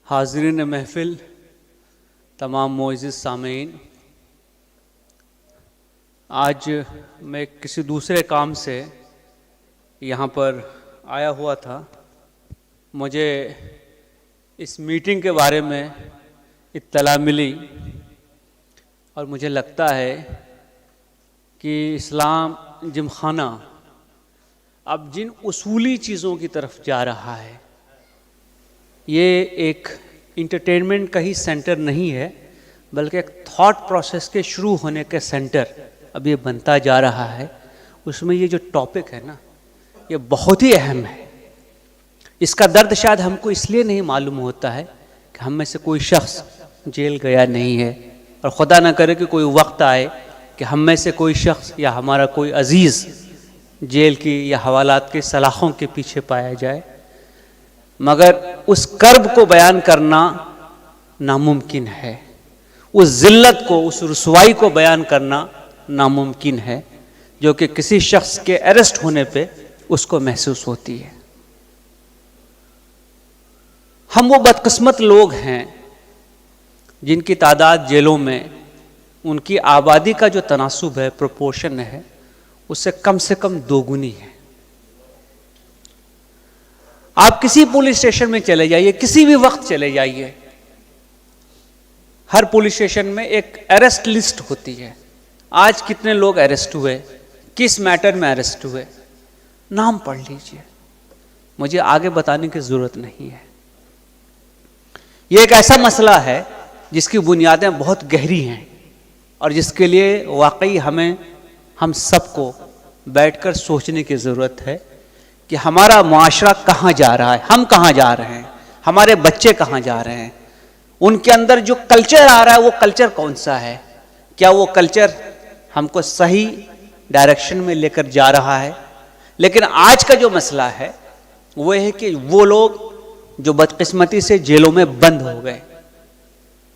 حاضرین محفل، تمام معزز سامعین، آج میں کسی دوسرے کام سے یہاں پر آیا ہوا تھا۔ مجھے اس میٹنگ کے بارے میں اطلاع ملی اور مجھے لگتا ہے کہ اسلام جم خانہ اب جن اصولی چیزوں کی طرف جا رہا ہے، یہ ایک انٹرٹینمنٹ کا ہی سینٹر نہیں ہے، بلکہ ایک تھاٹ پروسیس کے شروع ہونے کا سینٹر اب یہ بنتا جا رہا ہے۔ اس میں یہ جو ٹاپک ہے نا، یہ بہت ہی اہم ہے۔ اس کا درد شاید ہم کو اس لیے نہیں معلوم ہوتا ہے کہ ہم میں سے کوئی شخص جیل گیا نہیں ہے، اور خدا نہ کرے کہ کوئی وقت آئے کہ ہم میں سے کوئی شخص یا ہمارا کوئی عزیز جیل کی یا حوالات کے سلاخوں کے پیچھے پایا جائے، مگر اس کرب کو بیان کرنا ناممکن ہے، اس ذلت کو، اس رسوائی کو بیان کرنا ناممکن ہے جو کہ کسی شخص کے اریسٹ ہونے پہ اس کو محسوس ہوتی ہے۔ ہم وہ بدقسمت لوگ ہیں جن کی تعداد جیلوں میں ان کی آبادی کا جو تناسب ہے، پروپورشن ہے، اس سے کم دوگنی ہے۔ آپ کسی پولیس اسٹیشن میں چلے جائیے، کسی بھی وقت چلے جائیے، ہر پولیس اسٹیشن میں ایک اریسٹ لسٹ ہوتی ہے۔ آج کتنے لوگ اریسٹ ہوئے، کس میٹر میں اریسٹ ہوئے، نام پڑھ لیجئے، مجھے آگے بتانے کی ضرورت نہیں ہے۔ یہ ایک ایسا مسئلہ ہے جس کی بنیادیں بہت گہری ہیں، اور جس کے لیے واقعی ہم سب کو بیٹھ کر سوچنے کی ضرورت ہے کہ ہمارا معاشرہ کہاں جا رہا ہے، ہم کہاں جا رہے ہیں، ہمارے بچے کہاں جا رہے ہیں، ان کے اندر جو کلچر آ رہا ہے وہ کلچر کون سا ہے، کیا وہ کلچر ہم کو صحیح ڈائریکشن میں لے کر جا رہا ہے۔ لیکن آج کا جو مسئلہ ہے وہ ہے کہ وہ لوگ جو بدقسمتی سے جیلوں میں بند ہو گئے،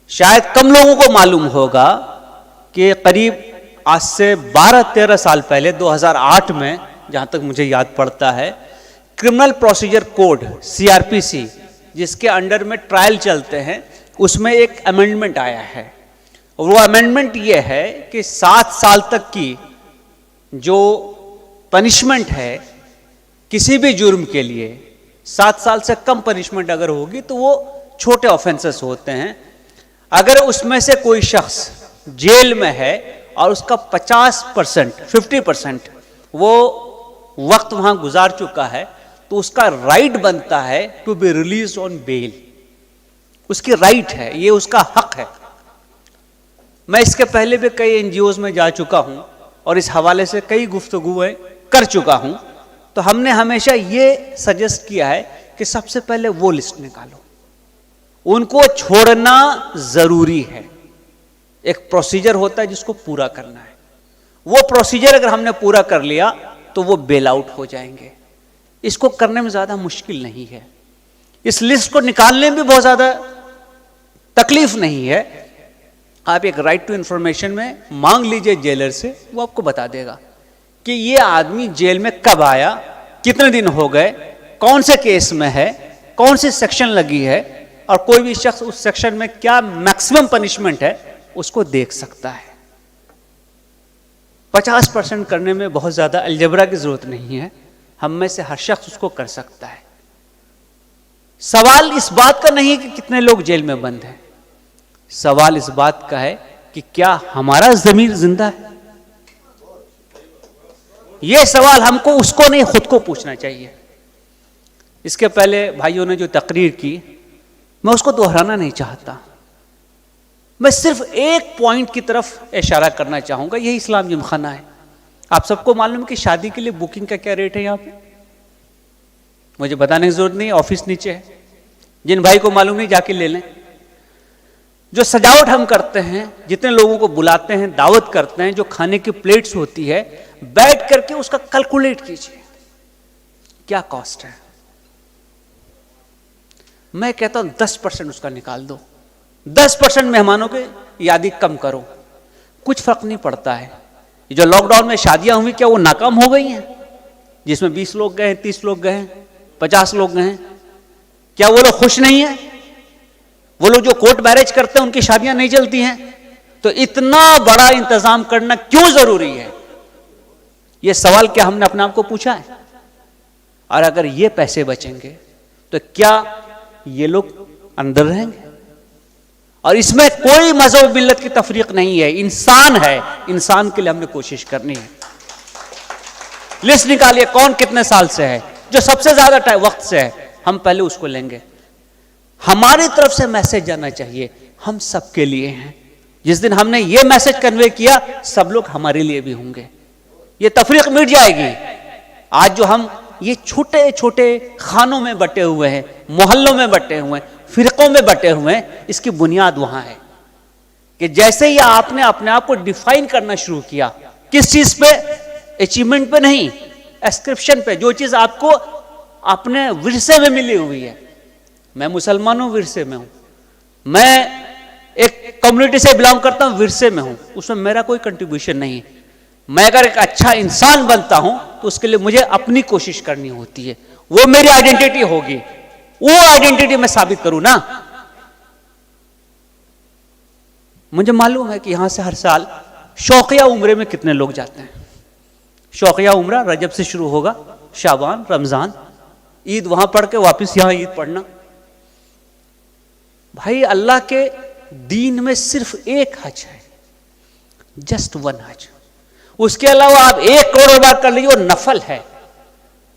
شاید کم لوگوں کو معلوم ہوگا کہ قریب آج سے 12-13 سال پہلے 2008 میں، جہاں تک مجھے یاد پڑتا ہے، کرمنل پروسیجر کوڈ CRPC جس کے انڈر میں ٹرائل چلتے ہیں، اس میں ایک امینڈمنٹ آیا ہے، اور وہ امینڈمنٹ یہ ہے کہ 7 سال تک کی جو پنشمنٹ ہے کسی بھی جرم کے لیے، 7 سال سے کم پنشمنٹ اگر ہوگی تو وہ چھوٹے آفینسز ہوتے ہیں۔ اگر اس میں سے کوئی شخص جیل میں ہے اور اس کا 50% وہ وقت وہاں گزار چکا ہے، تو اس کا رائٹ بنتا ہے ٹو بی ریلیز آن بیل۔ اس کی رائٹ ہے، یہ اس کا حق ہے۔ میں اس کے پہلے بھی کئی NGOs میں جا چکا ہوں اور اس حوالے سے کئی گفتگویں کر چکا ہوں، تو ہم نے ہمیشہ یہ سجیسٹ کیا ہے کہ سب سے پہلے وہ لسٹ نکالو، ان کو چھوڑنا ضروری ہے۔ ایک پروسیجر ہوتا ہے جس کو پورا کرنا ہے، وہ پروسیجر اگر ہم نے پورا کر لیا تو وہ بیل آؤٹ ہو جائیں گے۔ اس کو کرنے میں زیادہ مشکل نہیں ہے، اس لسٹ کو نکالنے میں بہت زیادہ تکلیف نہیں ہے۔ آپ ایک رائٹ ٹو انفارمیشن میں مانگ لیجئے جیلر سے، وہ آپ کو بتا دے گا کہ یہ آدمی جیل میں کب آیا، کتنے دن ہو گئے، کون سے کیس میں ہے، کون سی سیکشن لگی ہے، اور کوئی بھی شخص اس سیکشن میں کیا میکسیمم پنشمنٹ ہے اس کو دیکھ سکتا ہے۔ 50% کرنے میں بہت زیادہ الجبرا کی ضرورت نہیں ہے، ہم میں سے ہر شخص اس کو کر سکتا ہے۔ سوال اس بات کا نہیں کہ کتنے لوگ جیل میں بند ہیں، سوال اس بات کا ہے کہ کیا ہمارا ضمیر زندہ ہے۔ یہ سوال ہم کو اس کو نہیں، خود کو پوچھنا چاہیے۔ اس کے پہلے بھائیوں نے جو تقریر کی، میں اس کو دہرانا نہیں چاہتا، میں صرف ایک پوائنٹ کی طرف اشارہ کرنا چاہوں گا، یہی اسلام جم خانہ ہے۔ آپ سب کو معلوم ہے کہ شادی کے لیے بکنگ کا کیا ریٹ ہے یہاں پہ، مجھے بتانے کی ضرورت نہیں، آفس نیچے ہے، جن بھائی کو معلوم نہیں جا کے لے لیں۔ جو سجاوٹ ہم کرتے ہیں، جتنے لوگوں کو بلاتے ہیں، دعوت کرتے ہیں، جو کھانے کی پلیٹس ہوتی ہے، بیٹھ کر کے اس کا کیلکولیٹ کیجیے کیا کاسٹ ہے۔ میں کہتا ہوں 10% اس کا نکال دو، 10% مہمانوں کے یادی کم کرو، کچھ فرق نہیں پڑتا ہے۔ جو لاک ڈاؤن میں شادیاں ہوئی، کیا وہ ناکام ہو گئی ہیں؟ جس میں 20 لوگ گئے، 30 لوگ گئے، 50 لوگ گئے، کیا وہ لوگ خوش نہیں ہیں؟ وہ لوگ جو کورٹ میرج کرتے ہیں ان کی شادیاں نہیں چلتی ہیں. تو اتنا بڑا انتظام کرنا کیوں ضروری ہے؟ یہ سوال کیا ہم نے اپنے آپ کو پوچھا ہے؟ اور اگر یہ پیسے بچیں گے تو کیا یہ لوگ اندر رہیں گے؟ اور اس میں کوئی مذہب ملت کی تفریق نہیں ہے، انسان ہے، انسان کے لیے ہم نے کوشش کرنی ہے. لسٹ نکالیے کون کتنے سال سے ہے، جو سب سے زیادہ وقت سے ہے، ہم پہلے اس کو لیں گے. ہماری طرف سے میسج جانا چاہیے، ہم سب کے لیے ہیں. جس دن ہم نے یہ میسج کنوے کیا، سب لوگ ہمارے لیے بھی ہوں گے. یہ تفریق مٹ جائے گی. آج جو ہم یہ چھوٹے چھوٹے خانوں میں بٹے ہوئے ہیں، محلوں میں بٹے ہوئے ہیں، فرقوں میں بٹے ہوئے ہیں، اس کی بنیاد وہاں ہے کہ جیسے ہی آپ نے اپنے آپ کو ڈیفائن کرنا شروع کیا، کس چیز پہ؟ اچیومنٹ پہ نہیں، اسکرپشن پہ. جو چیز آپ کو اپنے ورثے میں ملی ہوئی ہے. میں مسلمان ہوں، ورثے میں ہوں. میں ایک کمیونٹی سے بلانگ کرتا ہوں، ورثے میں ہوں. اس میں میرا کوئی کنٹریبیوشن نہیں. میں اگر ایک اچھا انسان بنتا ہوں تو اس کے لیے مجھے اپنی کوشش کرنی ہوتی ہے. وہ میری آئیڈینٹی ہوگی، وہ آئیڈینٹی میں ثابت کروں نا. مجھے معلوم ہے کہ یہاں سے ہر سال شوقیہ عمرے میں کتنے لوگ جاتے ہیں. شوقیہ عمرہ رجب سے شروع ہوگا، شعبان، رمضان، عید وہاں پڑھ کے واپس یہاں عید پڑھنا. بھائی اللہ کے دین میں صرف ایک حج ہے، جسٹ ون حج. اس کے علاوہ آپ 1 کروڑ بار کر لیجیے، وہ نفل ہے.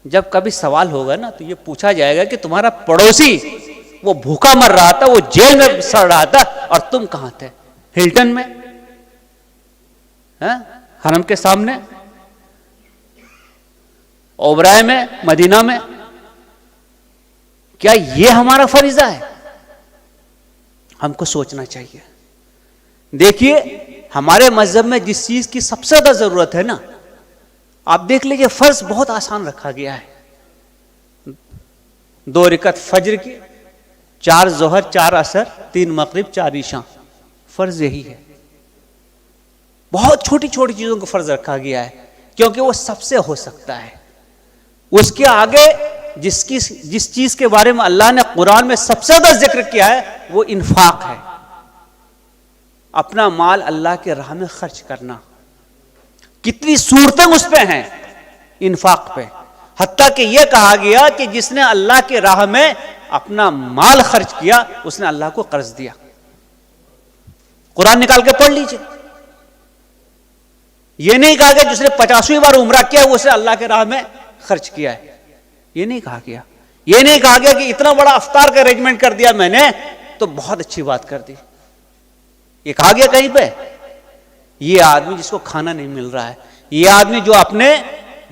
جب کبھی سوال ہوگا نا تو یہ پوچھا جائے گا کہ تمہارا پڑوسی وہ بھوکا مر رہا تھا، وہ جیل میں سڑ رہا تھا، اور تم کہاں تھے؟ ہلٹن میں، حرم کے سامنے، اوبرائے میں، مدینہ میں. کیا یہ ہمارا فریضہ ہے؟ ہم کو سوچنا چاہیے. دیکھیے ہمارے مذہب میں جس چیز کی سب سے زیادہ ضرورت ہے نا، آپ دیکھ لیجئے، فرض بہت آسان رکھا گیا ہے. 2 رکعت فجر کی، 4 ظہر، 4 عصر، 3 مغرب، 4 عشاء. فرض یہی ہے. بہت چھوٹی چھوٹی چیزوں کو فرض رکھا گیا ہے کیونکہ وہ سب سے ہو سکتا ہے. اس کے آگے جس چیز کے بارے میں اللہ نے قرآن میں سب سے زیادہ ذکر کیا ہے وہ انفاق ہے. اپنا مال اللہ کے راہ میں خرچ کرنا. کتنی صورتیں اس پہ ہیں انفاق پہ. حتیٰ کہ یہ کہا گیا کہ جس نے اللہ کے راہ میں اپنا مال خرچ کیا اس نے اللہ کو قرض دیا. قرآن نکال کے پڑھ لیجئے. یہ نہیں کہا گیا جس نے 50ویں بار عمرہ کیا وہ اسے اللہ کے راہ میں خرچ کیا ہے. یہ نہیں کہا گیا. یہ نہیں کہا گیا کہ اتنا بڑا افطار کا ارینجمنٹ کر دیا میں نے تو بہت اچھی بات کر دی. یہ کہا گیا کہیں پہ؟ یہ آدمی جس کو کھانا نہیں مل رہا ہے، یہ آدمی جو اپنے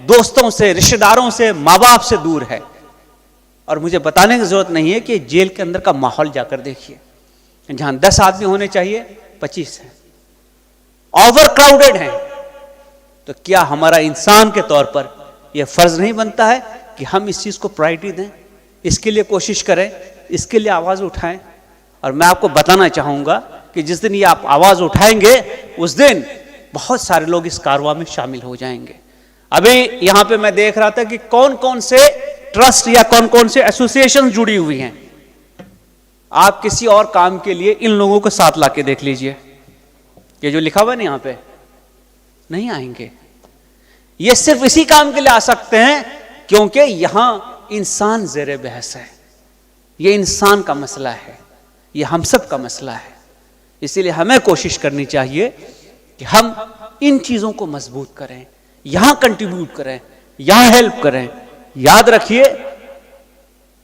دوستوں سے، رشتہ داروں سے، ماں باپ سے دور ہے. اور مجھے بتانے کی ضرورت نہیں ہے کہ جیل کے اندر کا ماحول جا کر دیکھیے. جہاں 10 آدمی ہونے چاہیے 25 ہیں، اوور کراؤڈڈ ہیں. تو کیا ہمارا انسان کے طور پر یہ فرض نہیں بنتا ہے کہ ہم اس چیز کو پرائرٹی دیں، اس کے لیے کوشش کریں، اس کے لیے آواز اٹھائیں؟ اور میں آپ کو بتانا چاہوں گا کہ جس دن یہ آپ آواز اٹھائیں گے اس دن بہت سارے لوگ اس کارواں میں شامل ہو جائیں گے. ابھی یہاں پہ میں دیکھ رہا تھا کہ کون کون سے ٹرسٹ یا کون کون سے ایسوسیشن جڑی ہوئی ہیں. آپ کسی اور کام کے لیے ان لوگوں کو ساتھ لا کے دیکھ لیجئے. یہ جو لکھا ہوا ہے نا یہاں پہ، نہیں آئیں گے. یہ صرف اسی کام کے لیے آ سکتے ہیں کیونکہ یہاں انسان زیر بحث ہے. یہ انسان کا مسئلہ ہے، یہ ہم سب کا مسئلہ ہے. اسی لیے ہمیں کوشش کرنی چاہیے کہ ہم ان چیزوں کو مضبوط کریں، یہاں کنٹریبیوٹ کریں، یہاں ہیلپ کریں. یاد رکھیے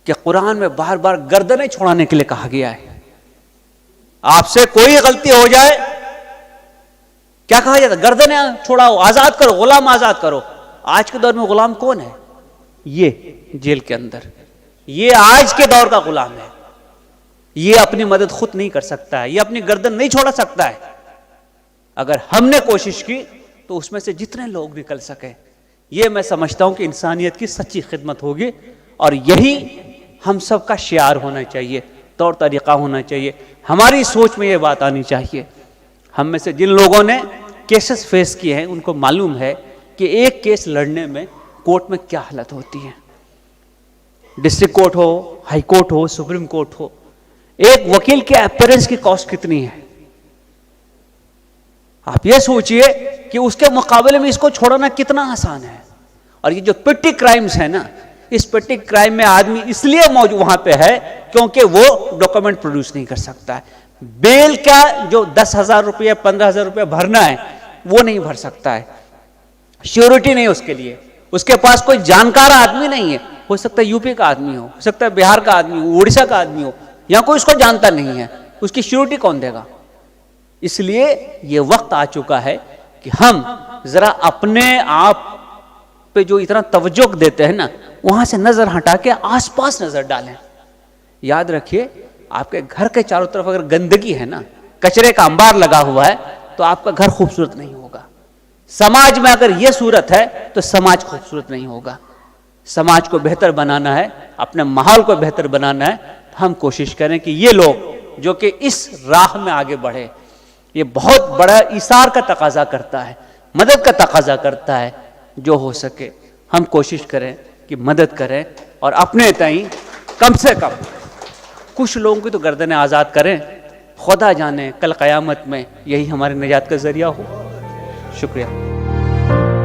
کہ قرآن میں بار بار گردنیں چھوڑانے کے لیے کہا گیا ہے. آپ سے کوئی غلطی ہو جائے کیا کہا جاتا ہے؟ گردنیں چھوڑاؤ، آزاد کرو، غلام آزاد کرو. آج کے دور میں غلام کون ہے؟ یہ جیل کے اندر، یہ آج کے دور کا غلام ہے. یہ اپنی مدد خود نہیں کر سکتا ہے، یہ اپنی گردن نہیں چھوڑا سکتا ہے. اگر ہم نے کوشش کی تو اس میں سے جتنے لوگ نکل سکے، یہ میں سمجھتا ہوں کہ انسانیت کی سچی خدمت ہوگی. اور یہی ہم سب کا شعار ہونا چاہیے، طور طریقہ ہونا چاہیے. ہماری سوچ میں یہ بات آنی چاہیے. ہم میں سے جن لوگوں نے کیسز فیس کیے ہیں ان کو معلوم ہے کہ ایک کیس لڑنے میں کورٹ میں کیا حالت ہوتی ہے. ڈسٹرکٹ کورٹ ہو، ہائی کورٹ ہو، سپریم کورٹ ہو، ایک وکیل کے اپیرنس کی کاسٹ کتنی ہے؟ آپ یہ سوچئے کہ اس کے مقابلے میں اس کو چھوڑنا کتنا آسان ہے. اور یہ جو پٹی کرائمز ہیں نا، اس پٹی کرائم میں آدمی اس لیے موجود وہاں پہ ہے کیونکہ وہ ڈاکومنٹ پروڈیوس نہیں کر سکتا ہے. بیل کا جو 10,000 روپیہ 15,000 روپیہ بھرنا ہے وہ نہیں بھر سکتا ہے. شیورٹی نہیں اس کے لیے، اس کے پاس کوئی جانکار آدمی نہیں ہے. ہو سکتا ہے یو پی کا آدمی ہو سکتا ہے بہار کا آدمی ہو، اڑیسہ کا آدمی ہو، یا کوئی اس کو جانتا نہیں ہے. اس کی شیورٹی کون دے گا؟ اس لیے یہ وقت آ چکا ہے کہ ہم ذرا اپنے آپ پہ جو اتنا توجہ دیتے ہیں نا، وہاں سے نظر ہٹا کے آس پاس نظر ڈالیں. یاد رکھیے، آپ کے گھر کے چاروں طرف اگر گندگی ہے نا، کچرے کا انبار لگا ہوا ہے، تو آپ کا گھر خوبصورت نہیں ہوگا. سماج میں اگر یہ صورت ہے تو سماج خوبصورت نہیں ہوگا. سماج کو بہتر بنانا ہے، اپنے ماحول کو بہتر بنانا ہے. ہم کوشش کریں کہ یہ لوگ جو کہ اس راہ میں آگے بڑھے، یہ بہت بڑا ایثار کا تقاضا کرتا ہے، مدد کا تقاضا کرتا ہے. جو ہو سکے ہم کوشش کریں کہ مدد کریں، اور اپنے تئیں کم سے کم کچھ لوگوں کی تو گردنیں آزاد کریں. خدا جانے کل قیامت میں یہی ہماری نجات کا ذریعہ ہو. شکریہ.